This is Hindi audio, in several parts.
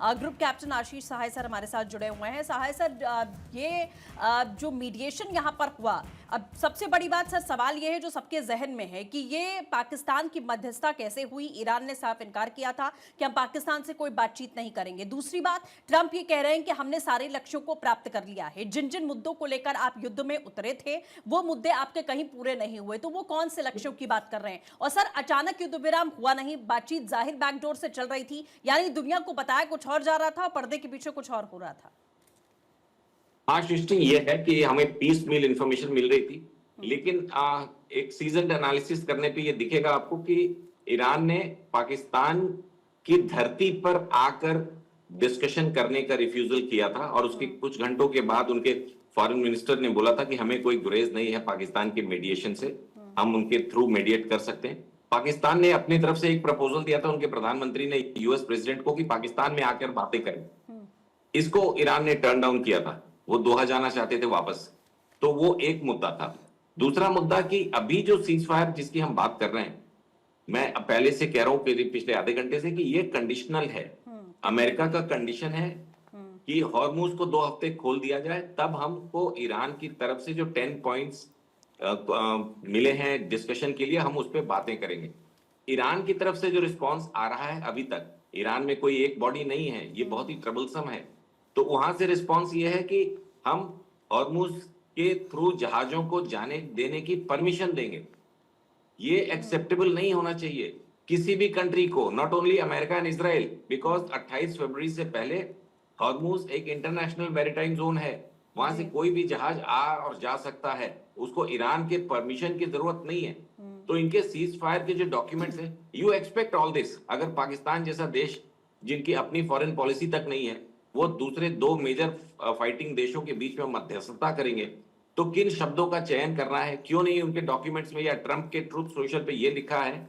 ग्रुप कैप्टन आशीष सहाय सर हमारे साथ जुड़े हुए हैं। सहाय सर, ये जो मीडिएशन यहाँ पर हुआ, अब सबसे बड़ी बात सर सवाल ये है जो सबके जहन में है कि ये पाकिस्तान की मध्यस्थता कैसे हुई। ईरान ने साफ इनकार किया था कि हम पाकिस्तान से कोई बातचीत नहीं करेंगे। दूसरी बात, ट्रंप ये कह रहे हैं कि हमने सारे लक्ष्यों को प्राप्त कर लिया है। जिन जिन मुद्दों को लेकर आप युद्ध में उतरे थे वो मुद्दे आपके कहीं पूरे नहीं हुए, तो वो कौन से लक्ष्यों की बात कर रहे हैं? और सर, अचानक युद्ध विराम हुआ नहीं, बातचीत जाहिर बैकडोर से चल रही थी, यानी दुनिया को बताया कुछ और जा रहा था और पर्दे के पीछे कुछ और हो रहा था। हाँ सृष्टि, ये है कि हमें पीस मिल इंफॉर्मेशन मिल रही थी, लेकिन एक सीजन एनालिसिस करने पे ये दिखेगा आपको कि ईरान ने पाकिस्तान की धरती पर आकर डिस्कशन करने का रिफ्यूजल किया था और उसके कुछ घंटों के बाद उनके फॉरेन मिनिस्टर ने बोला था कि हमें कोई गुरेज नहीं है पाकिस्तान के मीडिएशन से, हम उनके थ्रू मीडिएट कर सकते हैं। पाकिस्तान ने अपनी तरफ से एक प्रपोजल दिया था उनके प्रधानमंत्री ने यूएस प्रेसिडेंट को कि पाकिस्तान में आकर बातें करें। इसको ईरान ने टर्न डाउन किया था, वो दोहा जाना चाहते थे वापस। तो वो एक मुद्दा था। दूसरा मुद्दा कि अभी जो सीज फायर जिसकी हम बात कर रहे हैं, मैं पहले से कह रहा हूं पिछले आधे घंटे से कि ये कंडीशनल है। अमेरिका का कंडीशन है कि हॉर्मुज को 2 हफ्ते खोल दिया जाए, तब हमको ईरान की तरफ से जो 10 पॉइंट्स मिले हैं डिस्कशन के लिए, हम उस पर बातें करेंगे। ईरान की तरफ से जो रिस्पॉन्स आ रहा है अभी तक, ईरान में कोई एक बॉडी नहीं है, ये बहुत ही ट्रबलसम है, तो वहां से रिस्पॉन्स ये है कि हम हॉर्मुज के थ्रू जहाजों को जाने देने की परमिशन देंगे। ये एक्सेप्टेबल नहीं होना चाहिए किसी भी कंट्री को, not only America and Israel, because 28 फरवरी से पहले हॉर्मुज एक इंटरनेशनल मैरीटाइम जोन है, वहां से कोई भी जहाज आ और जा सकता है, उसको ईरान के परमिशन की जरूरत नहीं है। तो इनके सीज फायर के जो डॉक्यूमेंट्स हैं, यू एक्सपेक्ट ऑल दिस। अगर पाकिस्तान जैसा देश जिनकी अपनी फॉरेन पॉलिसी तक नहीं है, वो दूसरे 2 मेजर फाइटिंग देशों के बीच में मध्यस्थता करेंगे, तो किन शब्दों का चयन करना है? क्यों नहीं उनके डॉक्यूमेंट्स में या ट्रंप के ट्रूथ सोशल पे ये लिखा है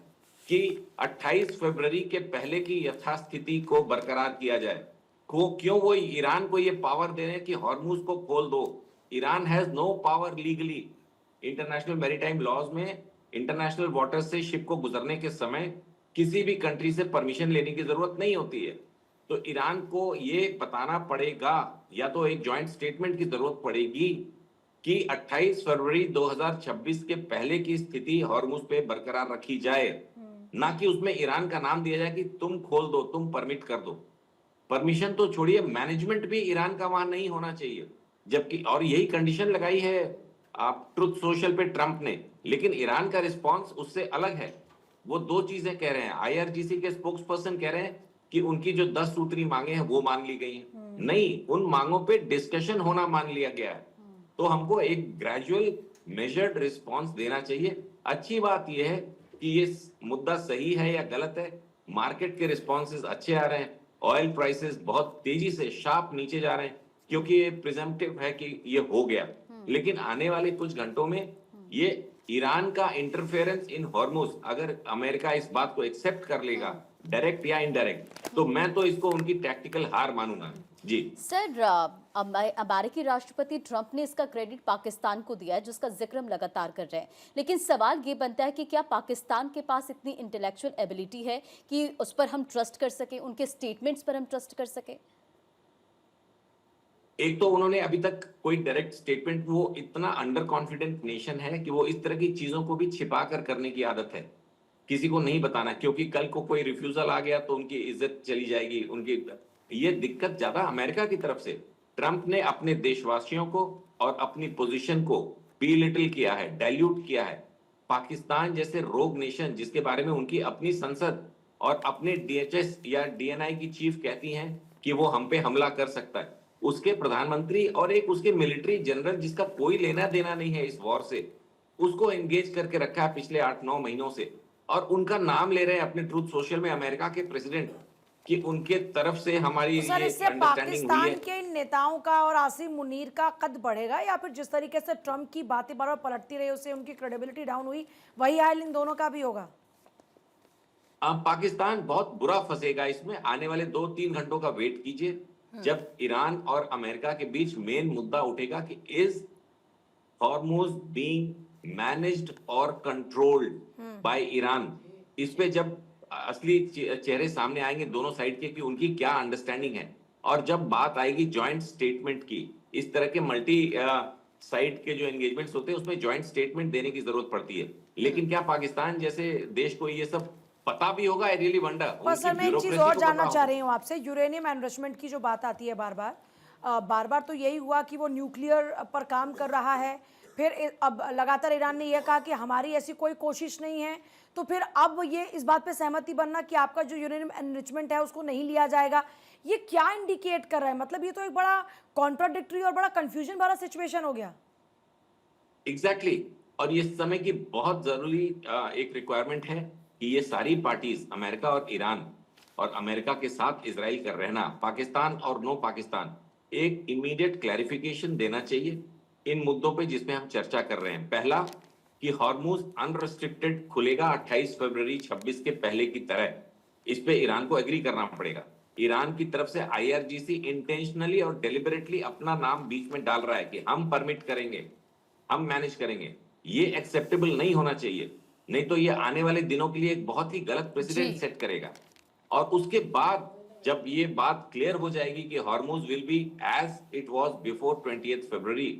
कि 28 फरवरी के पहले की यथास्थिति को बरकरार किया जाए? क्यों वो ईरान को ये पावर दे रहे हैं कि हॉर्मुज को खोल दो? Iran has no power legally. International maritime laws में इंटरनेशनल वाटर से शिप को गुजरने के समय किसी भी कंट्री से परमिशन लेने की जरूरत नहीं होती है। तो ईरान को ये बताना पड़ेगा, या तो एक जॉइंट स्टेटमेंट की जरूरत पड़ेगी कि 28 फरवरी 2026 के पहले की स्थिति हॉर्मुज पे बरकरार रखी जाए, ना कि उसमें ईरान का नाम दिया जाए कि तुम खोल दो, तुम परमिट कर दो। परमिशन तो छोड़िए, मैनेजमेंट भी ईरान का वहां नहीं होना चाहिए। जबकि और यही कंडीशन लगाई है आप ट्रुथ सोशल पे ट्रंप ने, लेकिन ईरान का रिस्पांस उससे अलग है। वो 2 चीजें कह रहे हैं। आईआरजीसी के स्पोक्स पर्सन कह रहे हैं कि उनकी जो 10 सूत्री मांगे हैं वो मान ली गई हैं। नहीं, उन मांगों पे डिस्कशन होना मान लिया गया है। तो हमको एक ग्रेजुअल मेजर्ड रिस्पांस देना चाहिए। अच्छी बात यह है कि ये मुद्दा सही है या गलत है, मार्केट के रिस्पॉन्सेज अच्छे आ रहे हैं, ऑयल प्राइसेस बहुत तेजी से शार्प नीचे जा रहे हैं, क्योंकि ये प्रिजम्पटिव है कि ये हो गया। लेकिन आने वाले कुछ घंटों में ये ईरान का इंटरफेरेंस इन हॉर्मुज, अगर अमेरिका इस बात को एक्सेप्ट कर लेगा डायरेक्ट या इनडायरेक्ट, तो मैं तो इसको उनकी टैक्टिकल हार मानूंगा। जी सर, अमेरिकी राष्ट्रपति ट्रंप ने इसका क्रेडिट पाकिस्तान को दिया है, जिसका जिक्र हम लगातार कर रहे हैं, लेकिन सवाल ये बनता है कि क्या पाकिस्तान के पास इतनी इंटेलेक्चुअल एबिलिटी है कि उस पर हम ट्रस्ट कर सके, उनके स्टेटमेंट्स पर हम ट्रस्ट कर सके? एक तो उन्होंने अभी तक कोई डायरेक्ट स्टेटमेंट, वो इतना अंडर कॉन्फिडेंट नेशन है कि वो इस तरह की चीजों को भी छिपा कर करने की आदत है, किसी को नहीं बताना, क्योंकि कल को कोई रिफ्यूजल आ गया तो उनकी इज्जत चली जाएगी। उनकी ये दिक्कत ज्यादा अमेरिका की तरफ से। ट्रंप ने अपने देशवासियों को और अपनी पोजीशन को बिलिटल किया है, डाइल्यूट किया है। पाकिस्तान जैसे रोग नेशन, जिसके बारे में उनकी अपनी संसद और अपने डीएचएस या डीएनआई की चीफ कहती हैं कि वो हम पे हमला कर सकता है, उसके प्रधानमंत्री और एक उसके मिलिट्री जनरल जिसका कोई लेना देना नहीं है इस वॉर से, उसको एंगेज करके रखा है पिछले 8-9 महीनों से, और उनका नाम ले रहे हैं अपने ट्रूथ सोशल में अमेरिका के प्रेसिडेंट कि उनके तरफ से हमारी तो सर, ये इससे अंडरस्टैंडिंग हुई है। पाकिस्तान के इन नेताओं का और आसिम मुनीर का कद बढ़ेगा, या फिर जिस तरीके से ट्रंप की बातें बार बार पलटती रही उससे उनकी क्रेडिबिलिटी डाउन हुई, वही हाल इन दोनों का भी होगा? पाकिस्तान बहुत बुरा फंसेगा इसमें। आने वाले 2-3 घंटों का वेट कीजिए, जब ईरान और अमेरिका के बीच मेन मुद्दा उठेगा कि इज हॉर्मुज बीइंग मैनेज्ड और कंट्रोल्ड बाय ईरान। इस पे जब असली चेहरे सामने आएंगे दोनों साइड के कि उनकी क्या अंडरस्टैंडिंग है। और जब बात आएगी जॉइंट स्टेटमेंट की, इस तरह के मल्टी साइड के जो एंगेजमेंट्स होते हैं उसमें जॉइंट स्टेटमेंट देने की जरूरत पड़ती है। लेकिन क्या पाकिस्तान जैसे देश को ये सब पता भी होगा? I really wonder. पर उनकी सर मैं एक चीज ब्यूरोक्रेसी और को जानना पता चाह होगा? रही हूँ आपसे, यूरेनियम एनरिचमेंट की जो बात आती है बार बार, बार बार तो यही हुआ कि वो न्यूक्लियर पर काम कर रहा है, फिर अब लगातार ईरान ने यह कहा कि हमारी ऐसी कोई कोशिश नहीं है, तो फिर अब ये इस बात पे सहमति बनना कि आपका जो यूरेनियम एनरिचमेंट है उसको नहीं लिया जाएगा, ये क्या इंडिकेट कर रहा है? मतलब ये तो एक बड़ा कॉन्ट्राडिक्टरी और बड़ा कंफ्यूजन वाला सिचुएशन हो गया। Exactly exactly. और ये समय की बहुत जरूरी एक रिक्वायरमेंट है कि ये सारी पार्टीज, अमेरिका और ईरान और अमेरिका के साथ इसराइल का रहना, पाकिस्तान और नो पाकिस्तान, एक इमीडिएट क्लैरिफिकेशन देना चाहिए इन मुद्दों पे जिसमें हम चर्चा कर रहे हैं। पहला कि हॉर्मुज अनरिस्ट्रिक्टेड खुलेगा 28 फरवरी 26 के पहले की तरह, इस पे ईरान को एग्री करना पड़ेगा। ईरान की तरफ से आईआरजीसी इंटेंशनली और डेलिबरेटली अपना नाम बीच में डाल रहा है कि हम परमिट करेंगे, हम मैनेज करेंगे। ये एक्सेप्टेबल नहीं होना चाहिए, नहीं तो ये आने वाले दिनों के लिए एक बहुत ही गलत प्रेसिडेंट जी। सेट करेगा। और उसके बाद जब ये बात क्लियर हो जाएगी कि Hormuz will be as it was before 20 February,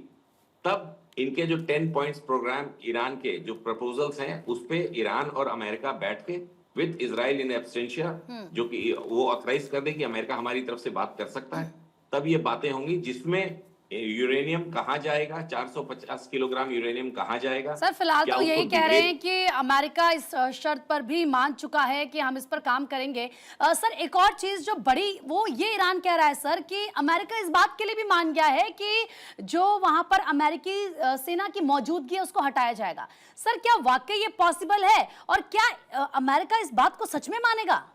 तब इनके जो 10 पॉइंट्स प्रोग्राम ईरान के जो प्रपोजल्स हैं उस पे ईरान और अमेरिका बैठ के विद इजराइल इन एब्सटेंशिया, जो कि वो ऑथराइज कर दे कि अमेरिका हमारी तरफ से बात कर सकता है, तब ये बातें होंगी जिसमें यूरेनियम कहाँ जाएगा, 450 किलोग्राम यूरेनियम कहाँ जाएगा, सर फिलहाल क्या तो यही उसको कह रहे डिग्रेड। हैं कि अमेरिका इस शर्त पर भी मान चुका है कि हम इस पर काम करेंगे। सर एक और चीज जो बड़ी, वो ये ईरान कह रहा है सर कि अमेरिका इस बात के लिए भी मान गया है कि जो वहां पर अमेरिकी सेना की मौजूदगी है उसको हटाया जाएगा। सर क्या वाकई ये पॉसिबल है, और क्या अमेरिका इस बात को सच में मानेगा?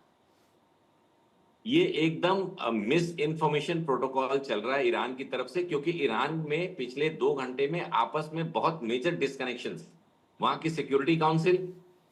ये एकदम मिस इन्फॉर्मेशन प्रोटोकॉल चल रहा है ईरान की तरफ से, क्योंकि ईरान में पिछले 2 घंटे में आपस में बहुत मेजर डिस्कनेक्शंस, वहां की सिक्योरिटी काउंसिल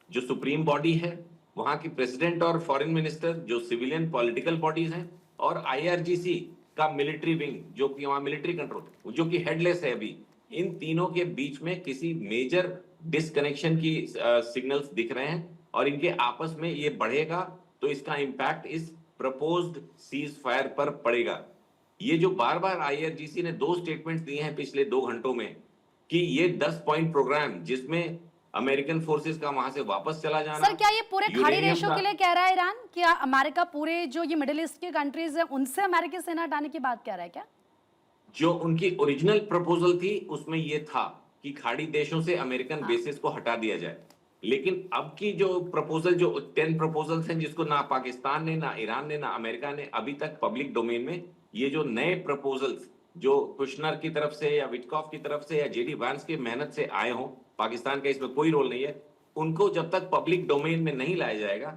जो सुप्रीम बॉडी है, वहां की प्रेसिडेंट और फॉरेन मिनिस्टर जो सिविलियन पॉलिटिकल बॉडीज हैं, और आईआरजीसी का मिलिट्री विंग जो कि वहां मिलिट्री कंट्रोल जो कि हेडलेस है अभी, इन तीनों के बीच में किसी मेजर डिस्कनेक्शन की सिग्नल्स दिख रहे हैं। और इनके आपस में ये बढ़ेगा तो इसका इंपैक्ट इस प्रपोज्ड सीज फायर पर पड़ेगा। ये जो बार बार आईआरजीसी ने 2 स्टेटमेंट्स दिए हैं पिछले 2 घंटों में कि ये 10 पॉइंट प्रोग्राम जिसमें अमेरिकन फोर्सेस का वहां से वापस चला जाना, सर क्या ये पूरे खाड़ी यूरेनियम देशों का के लिए कह रहा है ईरान कि अमेरिका पूरे जो ये मिडिल ईस्ट के कंट्रीज है उनसे अमेरिकी सेना हटाने की बात कह रहा है क्या? जो उनकी ओरिजिनल प्रपोजल थी उसमें ये था कि खाड़ी देशों से अमेरिकन बेसिस को हटा दिया जाए। लेकिन अब की जो प्रपोजल, जो 10 प्रपोजल्स हैं जिसको ना पाकिस्तान ने, ना ईरान ने, ना अमेरिका ने अभी तक पब्लिक डोमेन में, ये जो नए प्रपोजल्स जो कुशनर की तरफ से या विटकॉफ की तरफ से या जेडी वांस की मेहनत से आए हों, पाकिस्तान का इसमें कोई रोल नहीं है, उनको जब तक पब्लिक डोमेन में नहीं लाया जाएगा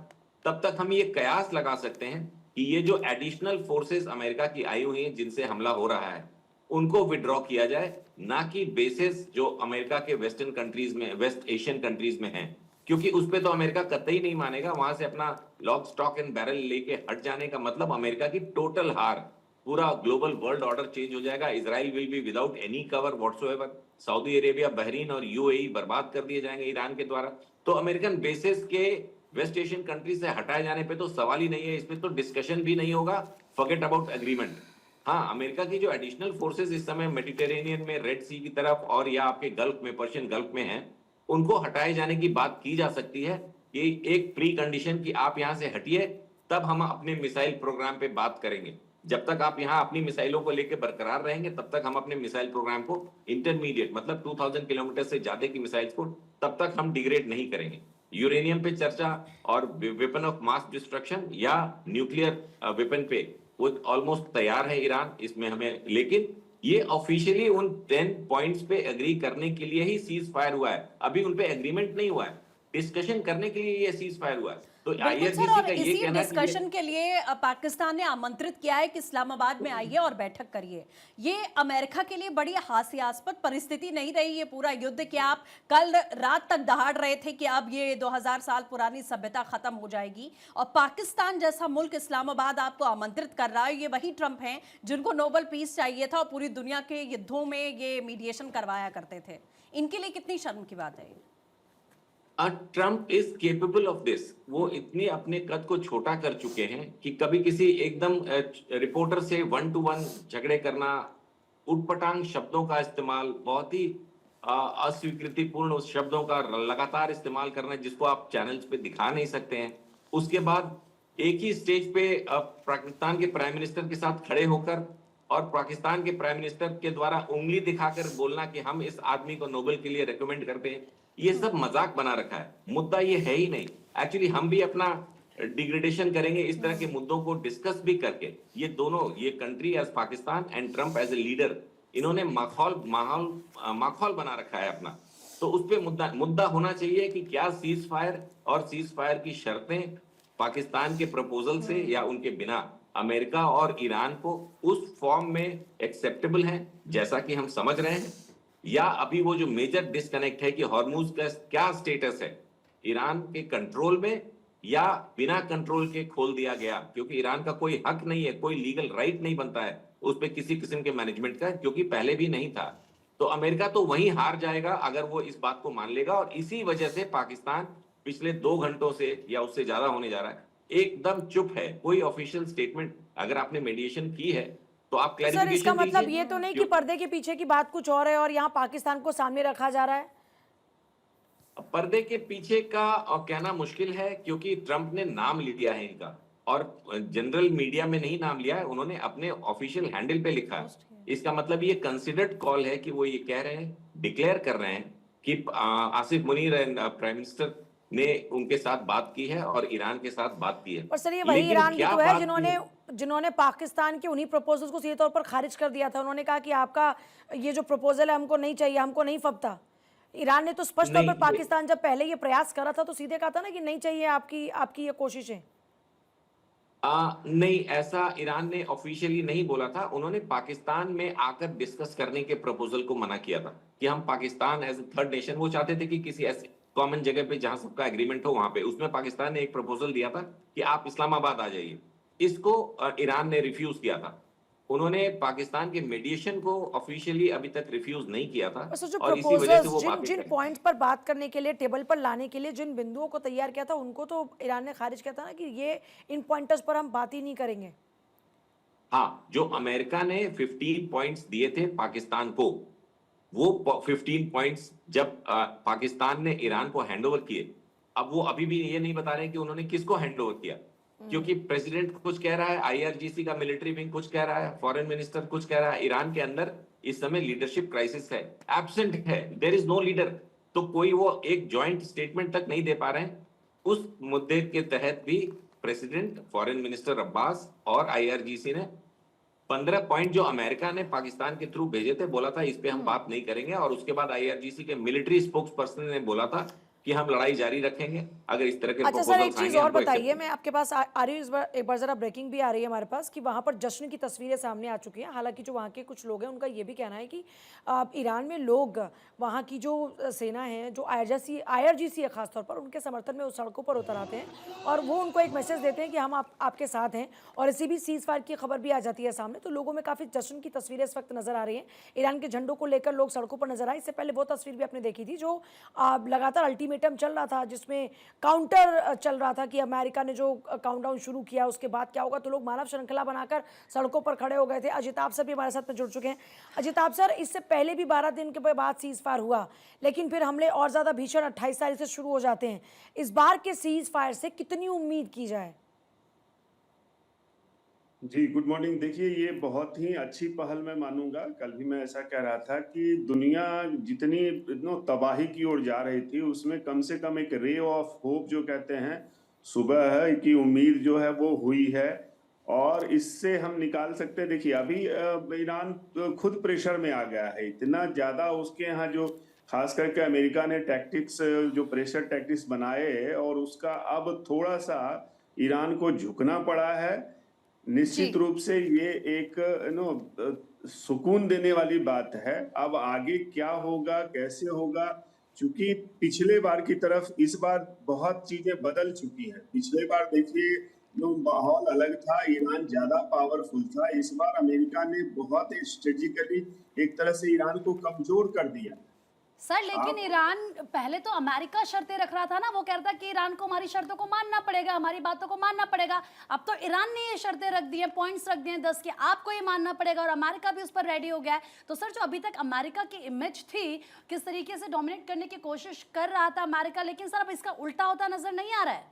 तब तक हम ये कयास लगा सकते हैं कि ये जो एडिशनल फोर्सेस अमेरिका की आई हुई हैं जिनसे हमला हो रहा है उनको विड्रॉ किया जाए, ना कि बेसिस जो अमेरिका के वेस्टर्न कंट्रीज में, वेस्ट एशियन कंट्रीज में हैं, क्योंकि उस पे तो अमेरिका कतई नहीं मानेगा। वहां से अपना लॉक स्टॉक एंड बैरल लेके हट जाने का मतलब अमेरिका की टोटल हार, पूरा ग्लोबल वर्ल्ड ऑर्डर चेंज हो जाएगा। Israel will be without any cover whatsoever, Saudi Arabia, Bahrain और यूएई बर्बाद कर दिए जाएंगे ईरान के द्वारा। तो अमेरिकन बेसिस के वेस्ट एशियन कंट्रीज से हटाए जाने पे तो सवाल ही नहीं है, इसमें तो डिस्कशन भी नहीं होगा, फॉरगेट अबाउट एग्रीमेंट। हाँ, अमेरिका की जो एडिशनल फोर्सेस इस समय मेडिटेरेनियन में, रेड सी की तरफ और या आपके गल्फ में, पर्शियन गल्फ में हैं, उनको हटाए जाने की बात की जा सकती है। ये एक प्री कंडीशन कि आप यहां से हटिए तब हम अपने मिसाइल प्रोग्राम पे बात करेंगे। जब तक आप यहां अपनी मिसाइलों को लेकर बरकरार रहेंगे तब तक हम अपने मिसाइल प्रोग्राम को इंटरमीडिएट, मतलब 2000 किलोमीटर से ज्यादा की मिसाइल्स को तब तक हम डिग्रेड नहीं करेंगे। यूरेनियम पे चर्चा और वेपन ऑफ मास डिस्ट्रक्शन या न्यूक्लियर वेपन पे वो ऑलमोस्ट तैयार है ईरान, इसमें हमें, लेकिन ये ऑफिशियली उन 10 पॉइंट्स पे एग्री करने के लिए ही सीज फायर हुआ है, अभी उन पे एग्रीमेंट नहीं हुआ है, डिस्कशन करने के लिए ये सीज फायर हुआ है। तो बिल्कुल सर, आईआरजीसी और का ये इसी कहना डिस्कशन के लिए पाकिस्तान ने आमंत्रित किया है कि इस्लामाबाद में आइए और बैठक करिए। ये अमेरिका के लिए बड़ी हास्यास्पद परिस्थिति नहीं रही ये पूरा युद्ध कि आप कल रात तक दहाड़ रहे थे कि अब ये 2000 साल पुरानी सभ्यता खत्म हो जाएगी, और पाकिस्तान जैसा मुल्क इस्लामाबाद आपको आमंत्रित कर रहा है। ये वही ट्रंप हैं जिनको नोबेल पीस चाहिए था और पूरी दुनिया के युद्धों में ये मीडिएशन करवाया करते थे। इनके लिए कितनी शर्म की बात है ये? Trump is capable of this. वो इतने अपने कद को छोटा कर चुके हैं कि कभी किसी एकदम रिपोर्टर से 1-to-1 झगड़े करना, उटपटांग शब्दों का इस्तेमाल, बहुत ही अस्वीकृतिपूर्ण शब्दों का लगातार इस्तेमाल करना जिसको आप चैनल्स पे दिखा नहीं सकते हैं। उसके बाद एक ही स्टेज पे पाकिस्तान के प्राइम मिनिस्टर के साथ खड़े होकर और पाकिस्तान के प्राइम मिनिस्टर के द्वारा उंगली दिखाकर बोलना कि हम इस आदमी को नोबेल के लिए रेकमेंड करते हैं, ये सब मजाक बना रखा है। मुद्दा ये है ही नहीं। एक्चुअली हम भी अपना डिग्रेडेशन करेंगे इस तरह के मुद्दों को डिस्कस भी करके। ये दोनों, ये country as Pakistan and Trump as a leader, इन्होंने माहौल बना रखा है अपना। तो उस पे मुद्दा होना चाहिए कि क्या सीज फायर और सीज फायर की शर्तें पाकिस्तान के प्रपोजल से या उनके बिना अमेरिका और ईरान को उस फॉर्म में एक्सेप्टेबल है जैसा कि हम समझ रहे हैं, या अभी वो जो मेजर डिस्कनेक्ट है कि हॉर्मुज का क्या स्टेटस है, ईरान के कंट्रोल में या बिना कंट्रोल के खोल दिया गया, क्योंकि ईरान का कोई हक नहीं है, कोई लीगल राइट नहीं बनता है उस पे किसी किस्म के मैनेजमेंट का, क्योंकि पहले भी नहीं था। तो अमेरिका तो वहीं हार जाएगा अगर वो इस बात को मान लेगा। और इसी वजह से पाकिस्तान पिछले 2 घंटों से या उससे ज्यादा होने जा रहा है, एकदम चुप है। कोई ऑफिशियल स्टेटमेंट, अगर आपने मेडिएशन की है तो आप सर इसका क्लैरिफिकेशन मतलब ये तो नहीं कि पर्दे के पीछे की बात कुछ और है और यहाँ पाकिस्तान को सामने रखा जा रहा है? पर्दे के पीछे का कहना मुश्किल है, क्योंकि ट्रंप ने नाम लिया है इनका और जनरल मीडिया में नहीं नाम लिया है, उन्होंने अपने ऑफिशियल हैंडल पे लिखा है। इसका मतलब ये कंसिडर्ड कॉल है कि वो ये कह रहे हैं, डिक्लेयर कर रहे हैं कि आसिफ मुनीर प्राइम मिनिस्टर ने उनके साथ बात की है और ईरान के साथ बात की है। और सर ये वही लेकिन ईरान भी क्या तो है बात जिन्होंने पाकिस्तान के उन्हीं प्रपोजल्स को सीधे तौर पर खारिज कर दिया था। उन्होंने कहा कि आपका ये जो प्रपोजल है हमको नहीं चाहिए, हमको नहीं फबता। ईरान ने तो स्पष्ट तौर पर नहीं, पाकिस्तान जब पहले ये प्रयास करा था तो सीधे कहा था ना कि नहीं चाहिए आपकी ये कोशिशें। नहीं, ऐसा ईरान ने ऑफिशियली नहीं बोला था। उन्होंने पाकिस्तान में आकर डिस्कस करने के प्रपोजल को मना किया था कि हम Pakistan as a third nation, वो चाहते थे कि किसी ऐसे कॉमन जगह पे जहां सबका एग्रीमेंट हो वहां पे। उसमें पाकिस्तान ने एक प्रपोजल दिया था कि आप इस्लामाबाद आ जाइए। इसको ईरान ने रिफ्यूज किया था। उन्होंने पाकिस्तान के मेडिएशन को ऑफिशियली अभी तक रिफ्यूज नहीं किया था और जो और इसी वजह से वो प्रपोजल्स बातें जिन करें। पॉइंट्स पर बात करने के लिए, टेबल पर लाने के लिए जिन बिंदुओं को तैयार किया था, उनको तो ईरान ने खारिज किया था ना कि ये इन पॉइंटर्स पर हम बात ही नहीं करेंगे। हाँ, जो अमेरिका ने 15 पॉइंट्स दिए थे पाकिस्तान को, वो 15 पॉइंट्स जब पाकिस्तान ने ईरान को हैंडओवर किए, अब वो अभी भी ये नहीं बता रहे कि उन्होंने किसको हैंडओवर किया, क्योंकि प्रेसिडेंट कुछ कह रहा है, आईआरजीसी का मिलिट्री विंग कुछ कह रहा है, फॉरेन मिनिस्टर कुछ कह रहा है। ईरान के अंदर इस समय लीडरशिप क्राइसिस है, एब्सेंट है, देयर इज नो लीडर। तो कोई वो एक जॉइंट स्टेटमेंट तक नहीं दे पा रहे हैं। उस मुद्दे के तहत भी प्रेसिडेंट, फॉरेन मिनिस्टर अब्बास और आईआरजीसी ने 15 पॉइंट जो अमेरिका ने पाकिस्तान के थ्रू भेजे थे, बोला था इस पे हम बात नहीं करेंगे। और उसके बाद आईआरजीसी के मिलिट्री स्पोक्स पर्सन ने बोला था कि हम लड़ाई जारी रखेंगे अगर इस तरह के अच्छा सर, एक proposals चीज आएंगे, और हमको बताइए, accept मैं आपके पास आ रही हूँ इस बार, एक बार जरा ब्रेकिंग भी आ रही है हमारे पास कि वहाँ पर जश्न की तस्वीरें सामने आ चुकी हैं। हालांकि जो वहाँ के कुछ लोग हैं उनका ये भी कहना है कि ईरान में लोग, वहाँ की जो सेना है, जो आईआरजीसी है खासतौर पर, उनके समर्थन में उस सड़कों पर उतर आते हैं और वो उनको एक मैसेज देते हैं कि हम आपके साथ हैं। और इसी भी सीज फायर की खबर भी आ जाती है सामने, तो लोगों में काफ़ी जश्न की तस्वीरें इस वक्त नजर आ रही हैं। ईरान के झंडों को लेकर लोग सड़कों पर नजर आए। इससे पहले वो तस्वीर भी आपने देखी थी जो लगातार अल्टीमेटम चल रहा था, जिसमें काउंटर चल रहा था कि अमेरिका ने जो काउंटडाउन शुरू किया उसके बाद क्या होगा। तो लोग मानव श्रृंखला बनाकर सड़कों पर खड़े हो गए थे। अजिताभ सर भी हमारे साथ में जुड़ चुके हैं। अजिताभ सर, इससे पहले भी 12 दिन के बाद सीज फायर हुआ, लेकिन फिर हमले और ज़्यादा भीषण 28 तारीख से शुरू हो जाते हैं। इस बार के सीज फायर से कितनी उम्मीद की जाए? जी, गुड मॉर्निंग। देखिए, ये बहुत ही अच्छी पहल मैं मानूंगा। कल भी मैं ऐसा कह रहा था कि दुनिया जितनी तबाही की ओर जा रही थी, उसमें कम से कम एक रे ऑफ होप जो कहते हैं, सुबह है की उम्मीद जो है वो हुई है और इससे हम निकाल सकते हैं। देखिए, अभी ईरान खुद प्रेशर में आ गया है, इतना ज़्यादा उसके यहाँ जो खास करके अमेरिका ने टैक्टिक्स, जो प्रेशर टैक्टिक्स बनाए, और उसका अब थोड़ा सा ईरान को झुकना पड़ा है। निश्चित रूप से ये एक सुकून देने वाली बात है। अब आगे क्या होगा, कैसे होगा, क्योंकि पिछले बार की तरफ इस बार बहुत चीजें बदल चुकी हैं। पिछले बार देखिए माहौल अलग था, ईरान ज्यादा पावरफुल था। इस बार अमेरिका ने बहुत स्ट्रेटेजिकली एक तरह से ईरान को कमजोर कर दिया। सर लेकिन ईरान पहले तो अमेरिका शर्तें रख रहा था ना, वो कह रहा था कि ईरान को हमारी शर्तों को मानना पड़ेगा, हमारी बातों को मानना पड़ेगा। अब तो ईरान ने ये शर्तें रख दी हैं, पॉइंट्स रख दिए हैं 10 के, आपको ये मानना पड़ेगा, और अमेरिका भी उस पर रेडी हो गया है। तो सर जो अभी तक अमेरिका की इमेज थी, किस तरीके से डोमिनेट करने की कोशिश कर रहा था अमेरिका, लेकिन सर अब इसका उल्टा होता नजर नहीं आ रहा है।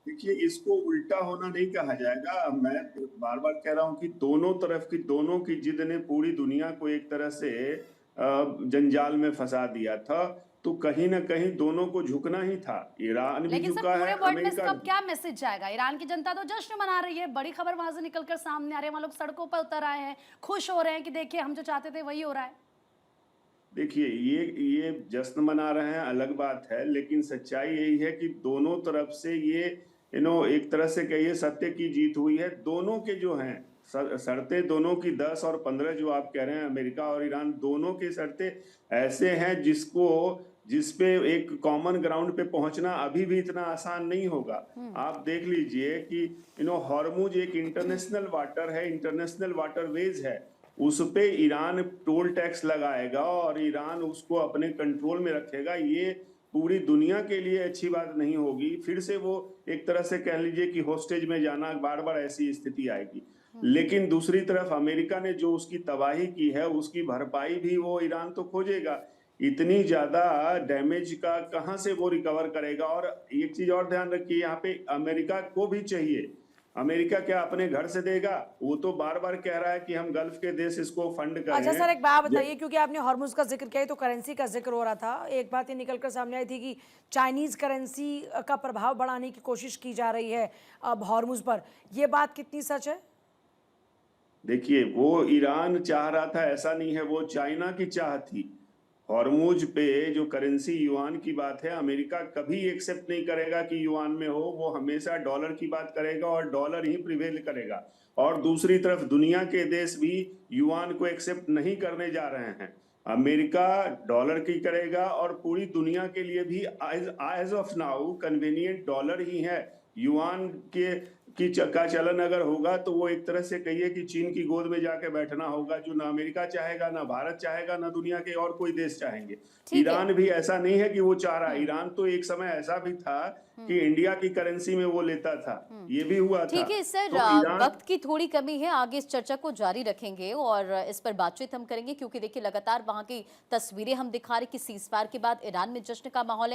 देखिए, इसको उल्टा होना नहीं कहा जाएगा। मैं बार बार कह रहा हूं कि दोनों तरफ की, दोनों की जिद ने पूरी दुनिया को एक तरह से जंजाल में फंसा दिया था। तो कहीं ना कहीं दोनों को झुकना ही था। ईरान भी लेकिन सर झुका पूरे है, वर्ल्ड में अमेरिका इसका क्या मैसेज जाएगा? ईरान की जनता तो जश्न मना रही है, बड़ी खबर वहां से निकलकर सामने आ रही है, वहां लोग सड़कों पर उतर आए हैं, खुश हो रहे हैं कि देखिए हम जो चाहते थे वही हो रहा है। देखिए, ये जश्न मना रहे हैं, अलग बात है, लेकिन सच्चाई यही है कि दोनों तरफ से ये एक तरह से कहिए सत्य की जीत हुई है। दोनों के जो हैं शर्तें, दोनों की 10 और 15 जो आप कह रहे हैं, अमेरिका और ईरान दोनों की शर्तें ऐसे हैं जिसपे एक कॉमन ग्राउंड पे पहुंचना अभी भी इतना आसान नहीं होगा। आप देख लीजिए कि हॉर्मुज एक इंटरनेशनल वाटर है, इंटरनेशनल वाटरवेज है, उस पे ईरान टोल टैक्स लगाएगा और ईरान उसको अपने कंट्रोल में रखेगा। ये पूरी दुनिया के लिए अच्छी बात नहीं होगी। फिर से वो एक तरह से कह लीजिए कि होस्टेज में जाना, बार बार ऐसी स्थिति आएगी। लेकिन दूसरी तरफ अमेरिका ने जो उसकी तबाही की है, उसकी भरपाई भी वो ईरान तो खोजेगा। इतनी ज्यादा डैमेज का कहां से वो रिकवर करेगा? और एक चीज और ध्यान रखिए, यहाँ पे अमेरिका को भी चाहिए। अमेरिका क्या अपने घर से देगा? वो तो बार बार कह रहा है कि हम गल्फ के देश इसको फंड करें। अच्छा सर, एक बात बताइए, क्योंकि आपने हॉर्मुज का जिक्र किया तो करेंसी का जिक्र हो रहा था। एक बात ये निकल कर सामने आई थी कि चाइनीज करेंसी का प्रभाव बढ़ाने की कोशिश की जा रही है अब हॉर्मुज पर। ये बात कितनी सच है? देखिए, वो ईरान चाह रहा था, ऐसा नहीं है, वो चाइना की चाह थी। हॉर्मुज पे जो करेंसी युआन की बात है, अमेरिका कभी एक्सेप्ट नहीं करेगा कि युआन में हो। वो हमेशा डॉलर की बात करेगा और डॉलर ही प्रिवेल करेगा। और दूसरी तरफ दुनिया के देश भी युआन को एक्सेप्ट नहीं करने जा रहे हैं। अमेरिका डॉलर की करेगा और पूरी दुनिया के लिए भी as of now convenient dollar ही है। युआन का चलन अगर होगा तो वो एक तरह से कहिए कि चीन की गोद में जाके बैठना होगा, जो ना अमेरिका चाहेगा, ना भारत चाहेगा, ना दुनिया के और कोई देश चाहेंगे। ईरान भी ऐसा नहीं है कि वो चाह रहा है। ईरान तो एक समय ऐसा भी था कि इंडिया की करेंसी में वो लेता था, ये भी हुआ था। ठीक है सर, तो वक्त की थोड़ी कमी है, आगे इस चर्चा को जारी रखेंगे और इस पर बातचीत हम करेंगे, क्योंकि देखिए लगातार वहां की तस्वीरें हम दिखा रहे कि सीजफायर के बाद ईरान में जश्न का माहौल है।